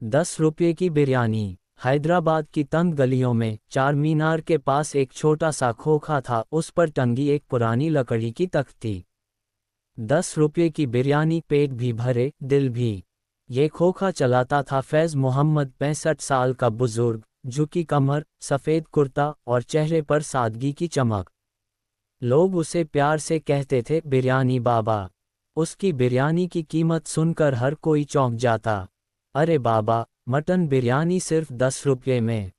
10 रुपये की बिरयानी। हैदराबाद की तंग गलियों में चार मीनार के पास एक छोटा सा खोखा था, उस पर टंगी एक पुरानी लकड़ी की तख्ती। 10 रुपये की बिरयानी, पेट भी भरे, दिल भी। ये खोखा चलाता था फैज़ मोहम्मद, 65 साल का बुजुर्ग, झुकी कमर, सफ़ेद कुर्ता और चेहरे पर सादगी की चमक। लोग उसे प्यार से कहते थे बिरयानी बाबा। उसकी बिरयानी की कीमत सुनकर हर कोई चौंक जाता। अरे बाबा, मटन बिरयानी सिर्फ 10 रुपये में,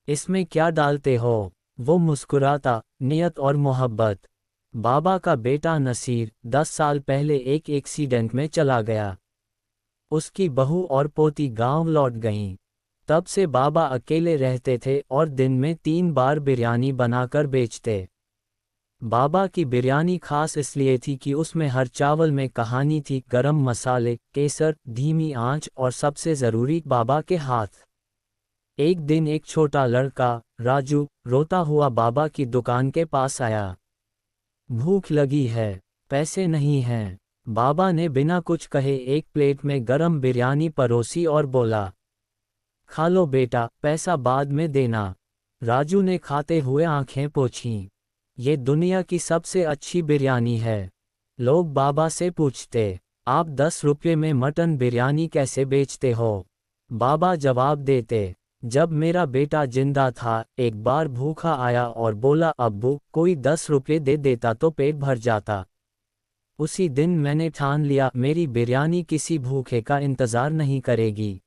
इसमें क्या डालते हो? वो मुस्कुराता, नियत और मोहब्बत। बाबा का बेटा नसीर 10 साल पहले एक एक्सीडेंट में चला गया। उसकी बहू और पोती गांव लौट गईं। तब से बाबा अकेले रहते थे और दिन में 3 बार बिरयानी बनाकर बेचते। बाबा की बिरयानी खास इसलिए थी कि उसमें हर चावल में कहानी थी, गरम मसाले, केसर, धीमी आंच और सबसे ज़रूरी बाबा के हाथ। एक दिन एक छोटा लड़का, राजू, रोता हुआ बाबा की दुकान के पास आया। भूख लगी है, पैसे नहीं हैं। बाबा ने बिना कुछ कहे एक प्लेट में गरम बिरयानी परोसी और बोला, खा लो बेटा, पैसा बाद में देना। राजू ने खाते हुए आंखें पोंछीं। ये दुनिया की सबसे अच्छी बिरयानी है। लोग बाबा से पूछते, आप 10 रुपये में मटन बिरयानी कैसे बेचते हो? बाबा जवाब देते, जब मेरा बेटा जिंदा था, एक बार भूखा आया और बोला, अब्बू, कोई 10 रुपये दे देता तो पेट भर जाता। उसी दिन मैंने ठान लिया, मेरी बिरयानी किसी भूखे का इंतज़ार नहीं करेगी।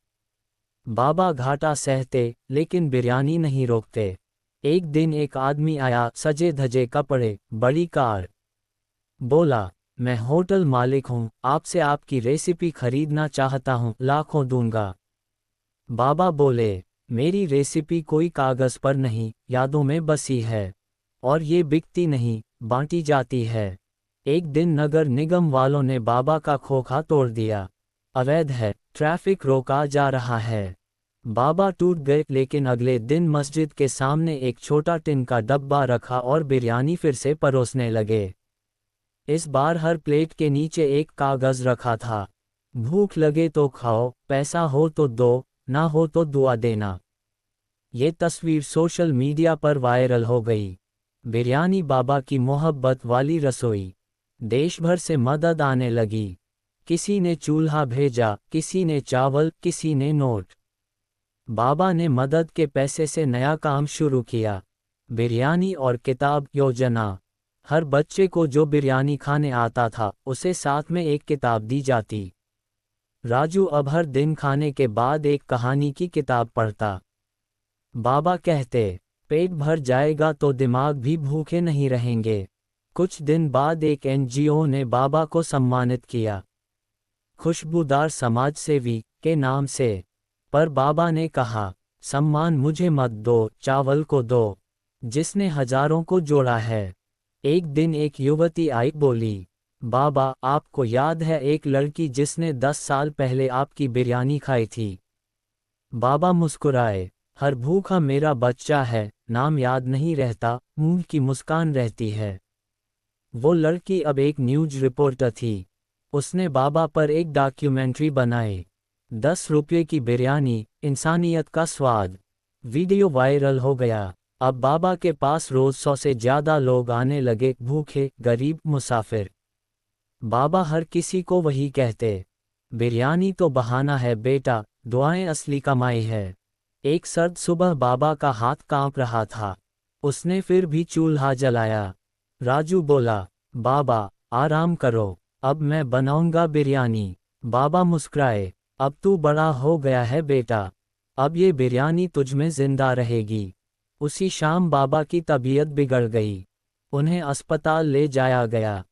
बाबा घाटा सहते, लेकिन बिरयानी नहीं रोकते। एक दिन एक आदमी आया, सजे धजे कपड़े, बड़ी कार। बोला, मैं होटल मालिक हूँ, आपसे आपकी रेसिपी खरीदना चाहता हूँ, लाखों दूंगा। बाबा बोले, मेरी रेसिपी कोई कागज़ पर नहीं, यादों में बसी है। और ये बिकती नहीं, बांटी जाती है। एक दिन नगर निगम वालों ने बाबा का खोखा तोड़ दिया। अवैध है, ट्रैफिक रोका जा रहा है। बाबा टूट गए, लेकिन अगले दिन मस्जिद के सामने एक छोटा टिन का डब्बा रखा और बिरयानी फिर से परोसने लगे। इस बार हर प्लेट के नीचे एक कागज़ रखा था, भूख लगे तो खाओ, पैसा हो तो दो, ना हो तो दुआ देना। ये तस्वीर सोशल मीडिया पर वायरल हो गई। बिरयानी बाबा की मोहब्बत वाली रसोई। देश भर से मदद आने लगी। किसी ने चूल्हा भेजा, किसी ने चावल, किसी ने नोट। बाबा ने मदद के पैसे से नया काम शुरू किया, बिरयानी और किताब योजना। हर बच्चे को जो बिरयानी खाने आता था, उसे साथ में एक किताब दी जाती। राजू अब हर दिन खाने के बाद एक कहानी की किताब पढ़ता। बाबा कहते, पेट भर जाएगा तो दिमाग भी भूखे नहीं रहेंगे। कुछ दिन बाद एक एनजीओ ने बाबा को सम्मानित किया, खुशबूदार समाज सेवी के नाम से। पर बाबा ने कहा, सम्मान मुझे मत दो, चावल को दो, जिसने हजारों को जोड़ा है। एक दिन एक युवती आई, बोली, बाबा, आपको याद है एक लड़की जिसने 10 साल पहले आपकी बिरयानी खाई थी? बाबा मुस्कुराए, हर भूखा मेरा बच्चा है, नाम याद नहीं रहता, मुंह की मुस्कान रहती है। वो लड़की अब एक न्यूज रिपोर्टर थी। उसने बाबा पर एक डॉक्यूमेंट्री बनाई, 10 रुपये की बिरयानी, इंसानियत का स्वाद। वीडियो वायरल हो गया। अब बाबा के पास रोज 100 से ज़्यादा लोग आने लगे, भूखे, गरीब, मुसाफिर। बाबा हर किसी को वही कहते, बिरयानी तो बहाना है बेटा, दुआएं असली कमाई है। एक सर्द सुबह बाबा का हाथ कांप रहा था। उसने फिर भी चूल्हा जलाया। राजू बोला, बाबा, आराम करो, अब मैं बनाऊंगा बिरयानी। बाबा मुस्कुराए, अब तू बड़ा हो गया है बेटा, अब ये बिरयानी तुझ में जिंदा रहेगी। उसी शाम बाबा की तबीयत बिगड़ गई। उन्हें अस्पताल ले जाया गया।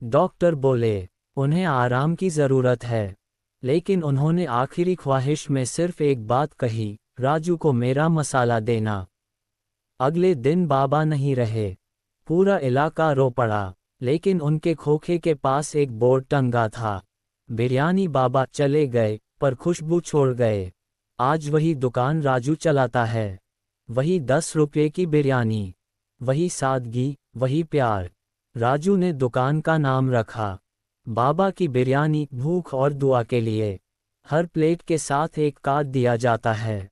डॉक्टर बोले, उन्हें आराम की ज़रूरत है। लेकिन उन्होंने आखिरी ख्वाहिश में सिर्फ एक बात कही, राजू को मेरा मसाला देना। अगले दिन बाबा नहीं रहे। पूरा इलाका रो पड़ा। लेकिन उनके खोखे के पास एक बोर्ड टंगा था, बिरयानी बाबा चले गए, पर खुशबू छोड़ गए। आज वही दुकान राजू चलाता है। वही 10 रुपये की बिरयानी, वही सादगी, वही प्यार। राजू ने दुकान का नाम रखा, बाबा की बिरयानी, भूख और दुआ के लिए। हर प्लेट के साथ एक कार्ड दिया जाता है।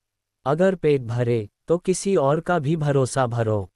अगर पेट भरे तो किसी और का भी भरोसा भरो।